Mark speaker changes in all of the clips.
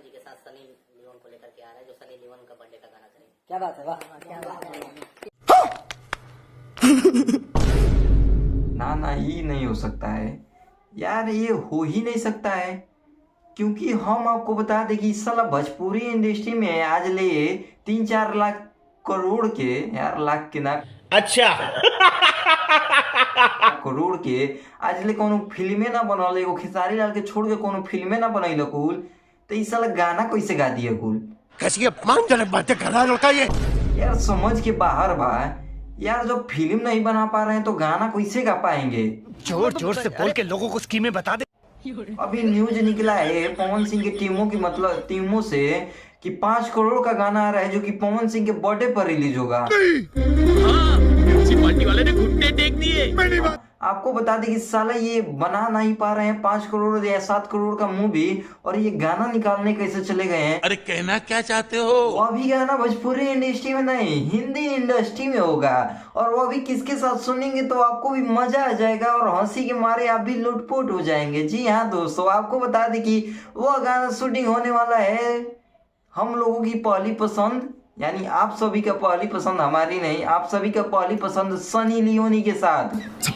Speaker 1: जी के साथ Sunny Leone को लेकर के आ रहा है, जो सनी लियोन का बर्थडे का गाना करेंगे।
Speaker 2: क्या बात है, वाह क्या बात है।
Speaker 3: ना ये नहीं हो सकता है यार, ये हो ही नहीं सकता है। क्योंकि हम आपको बता दें कि इस साला भोजपुरी इंडस्ट्री में आज ले 3-4 लाख करोड़ के, यार लाख के ना,
Speaker 4: अच्छा
Speaker 3: करोड़ के आज ले कोनो फिल्मे ना बनल, एगो खेसारी लाल के छोड़ के कोनो फिल्मे ना बनैल कुल, तो इस साला गाना कैसे गा दिया कुल?
Speaker 4: कैसी अपमानजनक बातें कर रहा है लड़का ये।
Speaker 3: यार समझ के बाहर बा यार, जब फिल्म नहीं बना पा रहे हैं तो गाना कैसे गा पाएंगे?
Speaker 4: जोर जोर से बोल के लोगों को स्कीमें बता दे।
Speaker 3: अभी न्यूज निकला है पवन सिंह की टीमों की, मतलब टीमों से, कि 5 करोड़ का गाना आ रहा है जो कि पवन सिंह के बर्थडे पर रिलीज होगा।
Speaker 4: पार्टी वाले ने घुटने टेक दिए।
Speaker 3: आपको बता दें कि साला ये बना नहीं पा रहे हैं 5 करोड़ या 7 करोड़ का मूवी, और ये गाना निकालने कैसे चले गए हैं?
Speaker 4: अरे कहना क्या चाहते हो?
Speaker 3: वो भी गाना भोजपुरी इंडस्ट्री में नहीं, हिंदी इंडस्ट्री में होगा, और वो भी किसके साथ सुनेंगे तो आपको भी मजा आ जाएगा और हंसी के मारे आप भी लुटपुट हो जाएंगे। जी हाँ दोस्तों, आपको बता दें कि वो गाना शूटिंग होने वाला है हम लोगों की पहली पसंद, यानी आप सभी का पहली पसंद, हमारी नहीं, आप सभी का पहली पसंद सनी लियोनी के साथ।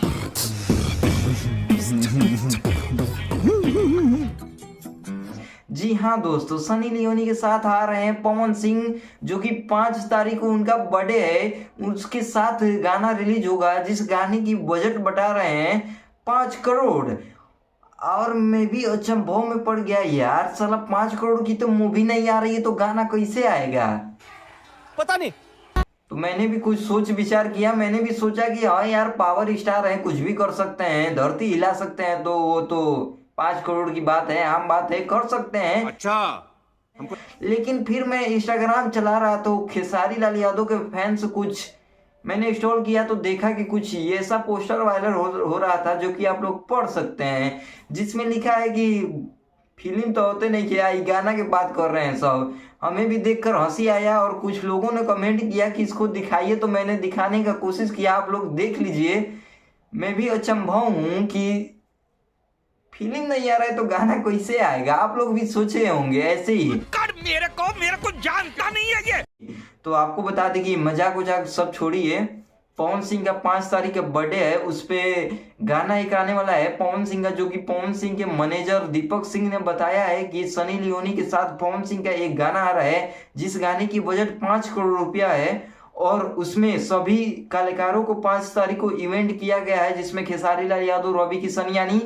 Speaker 3: जी हाँ दोस्तों, सनी लियोनी के साथ आ रहे हैं पवन सिंह, जो कि 5 तारीख को उनका बर्थडे है, उसके साथ गाना रिलीज होगा, जिस गाने की बजट बता रहे हैं 5 करोड़। और मैं भी अचंभव में पड़ गया यार, साला 5 करोड़ की तो मूवी नहीं आ रही है तो गाना कैसे आएगा?
Speaker 4: पता नहीं।
Speaker 3: तो मैंने भी कुछ सोच विचार किया, मैंने भी सोचा कि हाँ यार, पावर स्टार है, कुछ भी कर सकते हैं, धरती हिला सकते हैं, तो वो तो 5 करोड़ की बात है, आम बात है, कर सकते हैं।
Speaker 4: अच्छा
Speaker 3: लेकिन फिर मैं इंस्टाग्राम चला रहा तो खेसारी लाल यादव के फैंस कुछ मैंने स्टॉल किया तो देखा कि कुछ ये ऐसा पोस्टर वायरल हो रहा था जो कि आप लोग पढ़ सकते हैं, जिसमें लिखा है कि फिल्म तो होते नहीं किया, गाना की बात कर रहे हैं सब। हमें भी देखकर हंसी आया और कुछ लोगों ने कमेंट किया कि इसको दिखाइए, तो मैंने दिखाने का कोशिश किया, आप लोग देख लीजिए। मैं भी अचंभव हूँ कि फिल्म नहीं आ रहा है तो गाना कैसे आएगा? आप लोग भी सोचे होंगे ऐसे ही।
Speaker 4: मेरे को जानता नहीं है ये।
Speaker 3: तो आपको बता दें कि मजाक उजाक सब छोड़िए, पवन सिंह का 5 तारीख का बर्थडे है, उस पे गाना एक आने वाला है पवन सिंह का, जो कि पवन सिंह के मैनेजर दीपक सिंह ने बताया है कि सनी लियोनी के साथ पवन सिंह का एक गाना आ रहा है, जिस गाने की बजट 5 करोड़ रुपया है, और उसमें सभी कलाकारों को 5 तारीख को इवेंट किया गया है, जिसमें खेसारी लाल यादव, रवि किशन, यानी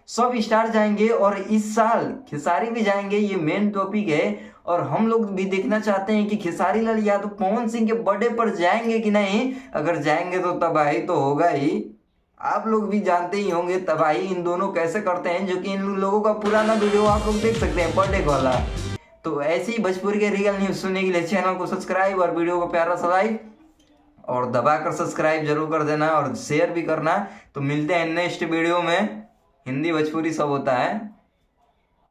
Speaker 3: सब स्टार जाएंगे, और इस साल खेसारी भी जाएंगे, ये मेन टॉपिक है। और हम लोग भी देखना चाहते हैं कि खेसारी लाल यादव पवन सिंह के बर्थडे पर जाएंगे कि नहीं। अगर जाएंगे तो तबाही तो होगा ही, आप लोग भी जानते ही होंगे तबाही इन दोनों कैसे करते हैं, जो कि इन लोगों का पुराना वीडियो आप लोग देख सकते हैं बर्थडे वाला। तो ऐसे ही भोजपुरी के रियल न्यूज सुनने के लिए चैनल को सब्सक्राइब और वीडियो को प्यारा सा लाइक और दबाकर सब्सक्राइब जरूर कर देना और शेयर भी करना। तो मिलते हैं नेक्स्ट वीडियो में, हिंदी भोजपुरी सब होता है।